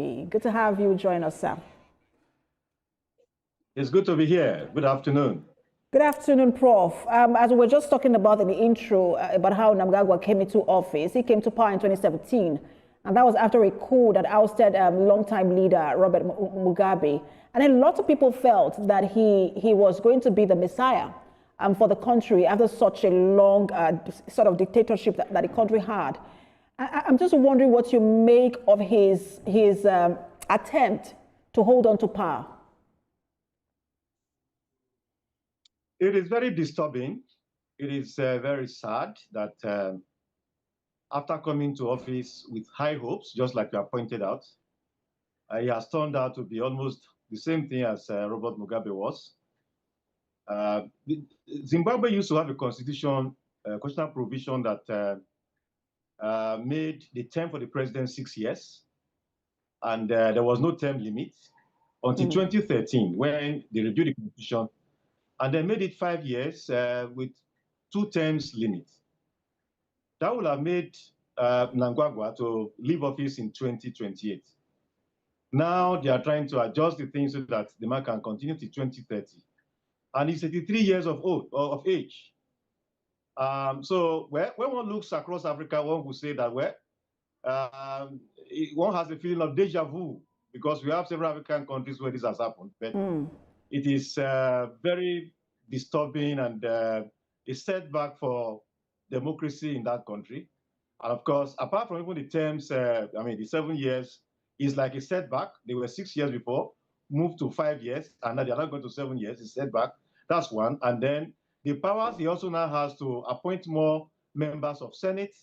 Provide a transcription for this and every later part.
Good to have you join us, sir. It's good to be here. Good afternoon. Good afternoon, Prof. As we were just talking about in the intro, about how Mnangagwa came into office, he came to power in 2017, and that was after a coup that ousted longtime leader Robert Mugabe. And then lots of people felt that he was going to be the messiah for the country after such a long sort of dictatorship that the country had. I'm just wondering what you make of his attempt to hold on to power. It is very disturbing. It is very sad that after coming to office with high hopes, just like you have pointed out, he has turned out to be almost the same thing as Robert Mugabe was. Zimbabwe used to have a constitutional provision that made the term for the president 6 years, and there was no term limit until 2013 when they reviewed the constitution, and they made it 5 years with 2 terms limit. That would have made Mnangagwa to leave office in 2028. Now they are trying to adjust the things so that the man can continue to 2030. And he's 83 years of age. So when one looks across Africa, one would say that, one has a feeling of deja vu, because we have several African countries where this has happened. But it is very disturbing and a setback for democracy in that country. And of course, apart from even the terms, the 7 years is like a setback. They were 6 years before, moved to 5 years, and now they're not going to 7 years. It's setback. That's one. And then the powers he also now has to appoint more members of Senate,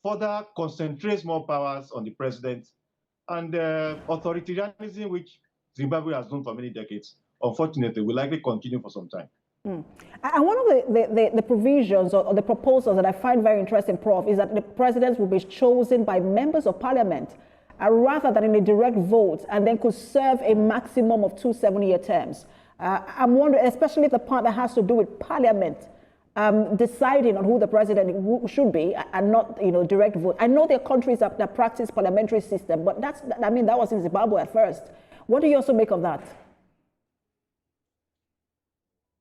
further concentrates more powers on the president, and authoritarianism, which Zimbabwe has done for many decades, unfortunately, will likely continue for some time. And one of the provisions or the proposals that I find very interesting, Prof, is that the president will be chosen by members of parliament rather than in a direct vote, and then could serve a maximum of 2 7-year terms. I'm wondering, especially the part that has to do with parliament deciding on who the president should be and not, direct vote. I know there are countries that practice parliamentary system, but that was in Zimbabwe at first. What do you also make of that?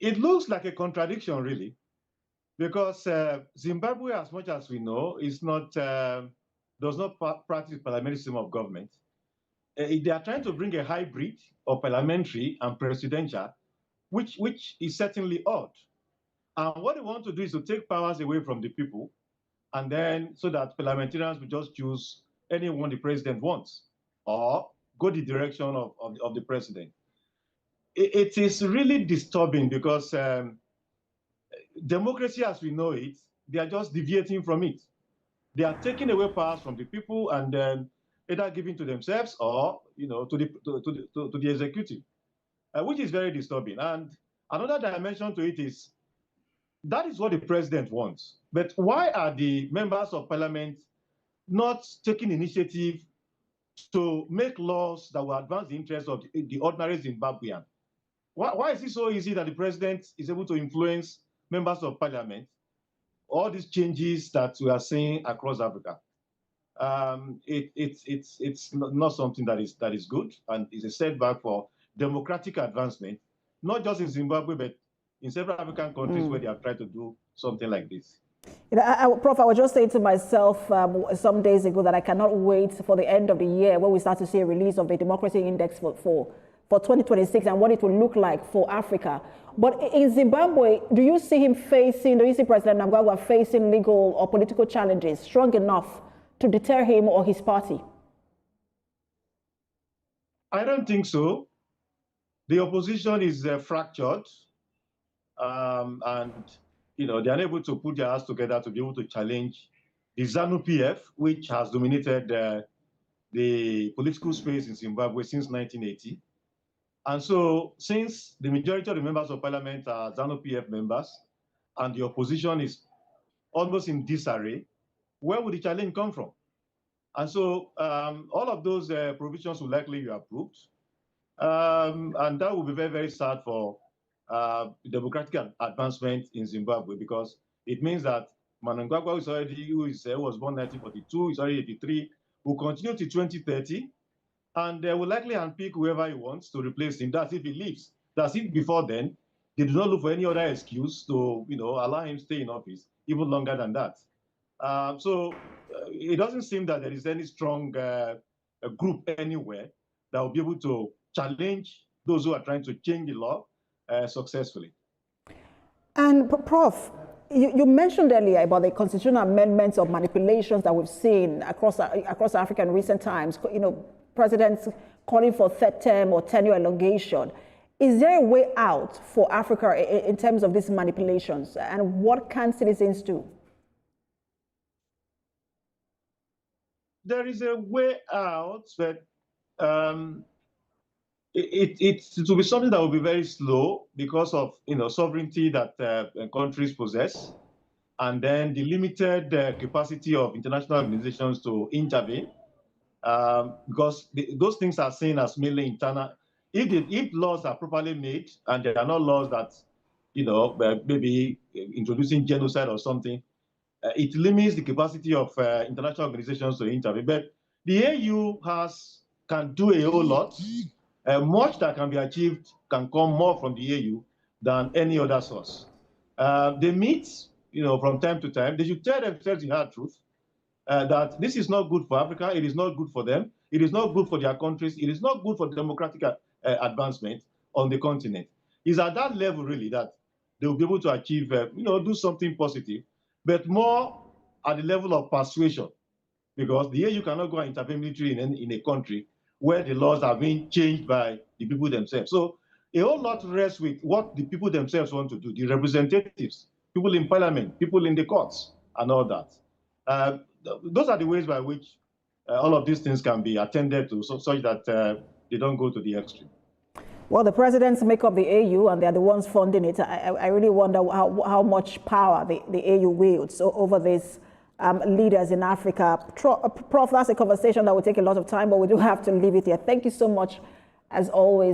It looks like a contradiction, really, because Zimbabwe, as much as we know, is not does not practice parliamentary system of government. They are trying to bring a hybrid of parliamentary and presidential, which is certainly odd. And what they want to do is to take powers away from the people, and then so that parliamentarians will just choose anyone the president wants, or go the direction of the president. It is really disturbing because democracy as we know it, they are just deviating from it. They are taking away powers from the people and then either giving to themselves or to the executive, which is very disturbing. And another dimension to it is that is what the president wants. But why are the members of parliament not taking initiative to make laws that will advance the interests of the ordinary Zimbabwean? Why is it so easy that the president is able to influence members of parliament? All these changes that we are seeing across Africa, it's not something that is good, and is a setback for democratic advancement, not just in Zimbabwe, but in several African countries where they have tried to do something like this. Prof, I was just saying to myself some days ago that I cannot wait for the end of the year when we start to see a release of the democracy index for 2026 and what it will look like for Africa. But in Zimbabwe, do you see President Mnangagwa facing legal or political challenges strong enough to deter him or his party? I don't think so. The opposition is fractured, and they're unable to put their hands together to be able to challenge the ZANU-PF, which has dominated the political space in Zimbabwe since 1980. And so, since the majority of the members of parliament are ZANU-PF members, and the opposition is almost in disarray, where would the challenge come from? And so, all of those provisions will likely be approved. And that will be very, very sad for democratic advancement in Zimbabwe, because it means that Mnangagwa, who was born in 1942, is already 83, will continue to 2030. and they will likely unpick whoever he wants to replace him. That's if he leaves. That's if before then, they do not look for any other excuse to, allow him stay in office even longer than that. So it doesn't seem that there is any strong group anywhere that will be able to challenge those who are trying to change the law successfully. And Prof, you mentioned earlier about the constitutional amendments or manipulations that we've seen across Africa in recent times. Presidents calling for third term or tenure elongation. Is there a way out for Africa in terms of these manipulations? And what can citizens do? There is a way out, but it will be something that will be very slow because of sovereignty that countries possess, and then the limited capacity of international organizations to intervene, because those things are seen as mainly internal. If laws are properly made and they are not laws that maybe introducing genocide or something, it limits the capacity of international organizations to intervene. But the AU can do a whole lot. Much that can be achieved can come more from the AU than any other source. They meet, from time to time. They should tell themselves the hard truth that this is not good for Africa. It is not good for them. It is not good for their countries. It is not good for democratic advancement on the continent. It's at that level, really, that they will be able to achieve, do something positive, but more at the level of persuasion, because the AU cannot go and intervene militarily in a country where the laws are being changed by the people themselves. So a whole lot rests with what the people themselves want to do, the representatives, people in parliament, people in the courts, and all that. Those are the ways by which all of these things can be attended to, such that they don't go to the extreme. Well, the presidents make up the AU, and they're the ones funding it. I really wonder how much power the AU wields over these leaders in Africa. Prof, that's a conversation that will take a lot of time, but we do have to leave it here. Thank you so much, as always.